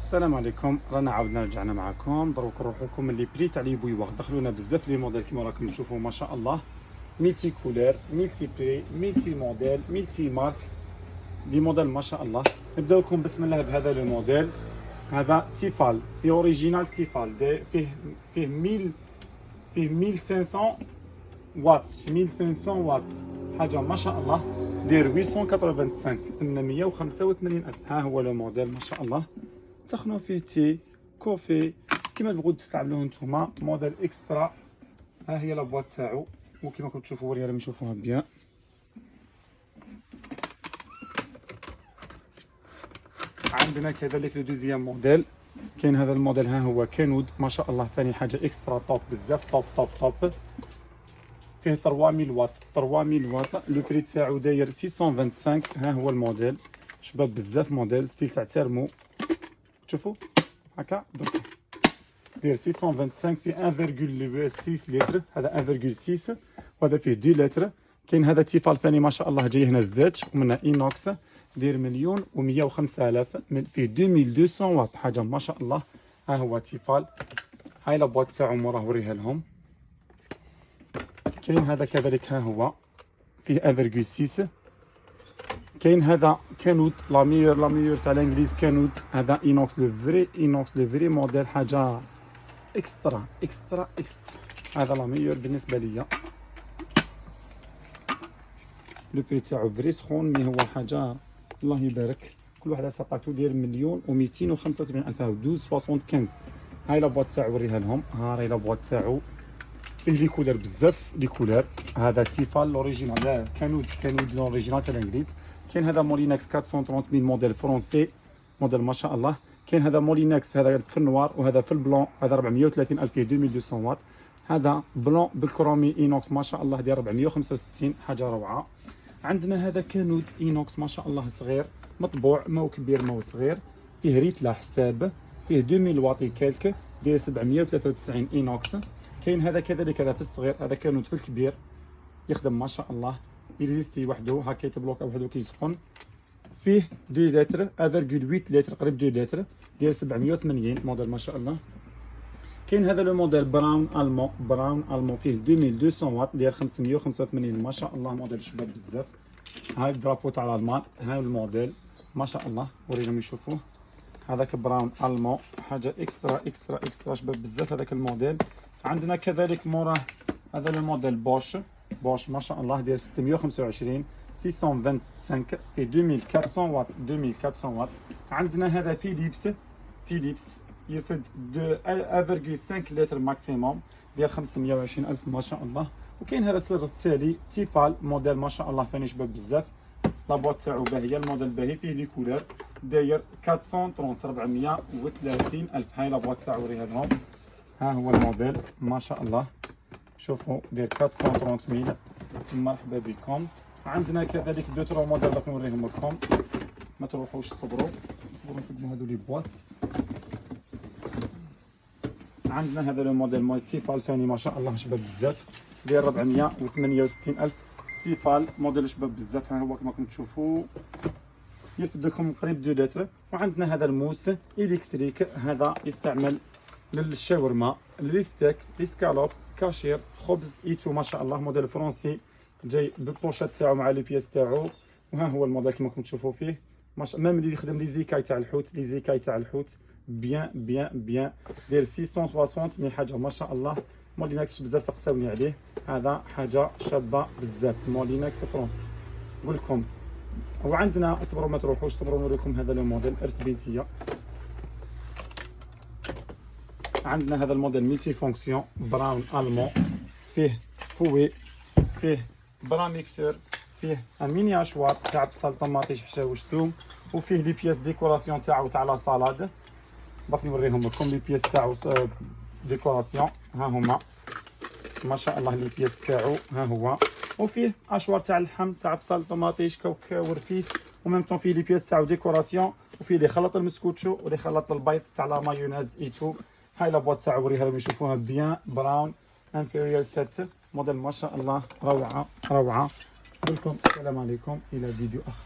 السلام عليكم. رانا عاودنا رجعنا معكم. دروك نروحو لكم اللي بري تاع لي بويواغ. دخلونا بزاف لي موديل كيما راكم تشوفوا ما شاء الله، ميلتي كولور، ميلتي بري، ميلتي موديل، ميلتي مارك، لي موديل ما شاء الله. نبداو لكم بسم الله بهذا لو موديل. هذا تيفال سي اوريجينال تيفال فيه 1500 واط، 1500 واط، حاجه ما شاء الله. داير 885 885 الف. ها هو لو موديل ما شاء الله. تسخنوا فيه تي كوفي كيما تبغوا تستعملوه نتوما. موديل اكسترا. ها هي لابواط تاعو وكيما راكم تشوفوا وريا راهم يشوفوها بيان. عندنا كذلك لو دوزيام موديل. كاين هذا الموديل ها هو كانود ما شاء الله، ثاني حاجه اكسترا توب بزاف، توب توب توب. فيه 3000 واط، 3000 واط. لو بري تاعو داير 625. ها هو الموديل شباب بزاف، موديل ستيل تاع تيرمو. شوفوا هكا درك داير 625 في 1.6 لتر. هذا 1.6 وهذا فيه 2 لتر. كاين هذا تيفال ثاني ما شاء الله جاي هنا زداد ومنه اينوكس، داير 1,105,000 فيه 2200 واط، حاجه ما شاء الله. ها هو تيفال. هاي لابواط تاعو موراه وريها لهم. كاين هذا كذلك ها هو فيه 1.6. كاين هذا كانود لا ميور تاع الانجليز كانود. هذا اينوكس لو فري، اينوكس لو فري موديل، حاجه اكسترا اكسترا اكسترا. هذا لا ميور بالنسبه ليا. لو بري تاعو فري سخون، مي هو حاجه الله يبارك. كل واحده ساطاتو داير 1,275,000 1275. هاي لابواط تاعو وريها لهم. ها راهي لابواط تاعو فيه لي كولور بزاف، لي كولور. هذا تيفال لوريجينال، لا كانود لوريجينال تاع الانجليز. كاين هذا مولينكس 430 موديل فرونسي، موديل ما شاء الله. كاين هذا مولينكس، هذا في النوار وهذا في البلون. هذا 430 الف فيه 2200 واط. هذا بلون بالكرومي اينوكس ما شاء الله، داير 465، حاجه روعه. عندنا هذا كانود اينوكس ما شاء الله صغير مطبوع، ماهو كبير ماهو صغير. فيه ريتلا حساب، فيه 2000 واط كالك، داير 793 اينوكس. كاين هذا كذلك، هذا في الصغير. هذا كانود في الكبير، يخدم ما شاء الله، يريزيستي وحده هكا، يتبلوك وحده كيسخن. فيه 2 لتر، 1.8 لتر، قريب 2 لتر، داير 780 موديل ما شاء الله. كاين هذا لو موديل براون المو فيه 2200 واط، داير 585 ما شاء الله، موديل شباب بزاف. هاي الدرابو تاع الالمان، هاي الموديل ما شاء الله، وريهم يشوفوه. هذاك براون المو، حاجه اكسترا اكسترا اكسترا شباب بزاف هذاك الموديل. عندنا كذلك موراه هذا الموديل بوش ما شاء الله، داير 625 625 في 2400 واط، 2400 واط. عندنا هذا فيليبس يرفد 1.5 لتر ماكسيموم، داير 520 الف ما شاء الله. وكاين هذا السر التالي تيفال موديل ما شاء الله، ثاني شباب بزاف. لابواط تاعو باهيه، الموديل باهي، فيه لي كولور، داير 430 430 الف. هاي لابواط تاعو وريها لهم. ها هو الموديل ما شاء الله، شوفوا داير 430,000. مرحبا بكم. عندنا كذلك دو ترو موديل باش نوريهم لكم، ما تروحوش، صبروا نسدوا هذو لي بواط. عندنا هذا لو موديل مال تيفال ثاني ما شاء الله شباب بزاف، داير 468 الف. تيفال موديل شباب بزاف. ها هو كما راكم تشوفوا، يرفد لكم قريب 2 لتر. وعندنا هذا الموس الكتريك، هذا يستعمل للشاورما، للستيك، للسكالوب، كاشير، خبز، ايتو ما شاء الله. موديل فرنسي جاي بالبوشات تاعو مع لي بياس تاعو. وها هو الموديل كما راكم تشوفوا فيه ما شاء الله. ميم اللي يخدم لي زيكاي تاع الحوت، بيان بيان بيان. داير 660 من حاجه ما شاء الله. مولينكس بزاف تقساوني عليه، هذا حاجه شابه بزاف، مولينكس فرنسي نقول لكم. وعندنا اصبروا ما تروحوش، صبروا نوريكم هذا الموديل ارتبيتيه. عندنا هذا الموديل ميلتي فونكسيون براون المون، فيه فوي، فيه برا ميكسور، فيه ان ميني اشوار تاع بصل طماطيش حشاوش ثوم، وفيه لي بياس ديكوراسيون تاعو تاع لا صالاد. باغي نوريهم لكم لي بياس تاعو ديكوراسيون. ها هما ما شاء الله لي بياس تاعو، ها هو. وفيه اشوار تاع اللحم تاع بصل طماطيش كوكا ورفيس، وميم طون فيه لي بياس تاعو ديكوراسيون، وفيه لي خلط المسكوتشو ولي خلط البيض تاع لا مايونيز ايتو. هاي لابواط تاعو وريها لهم يشوفوها بيان. براون امبيريال سيت موديل ما شاء الله، روعه روعه. نقول لكم السلام عليكم، الى فيديو اخر.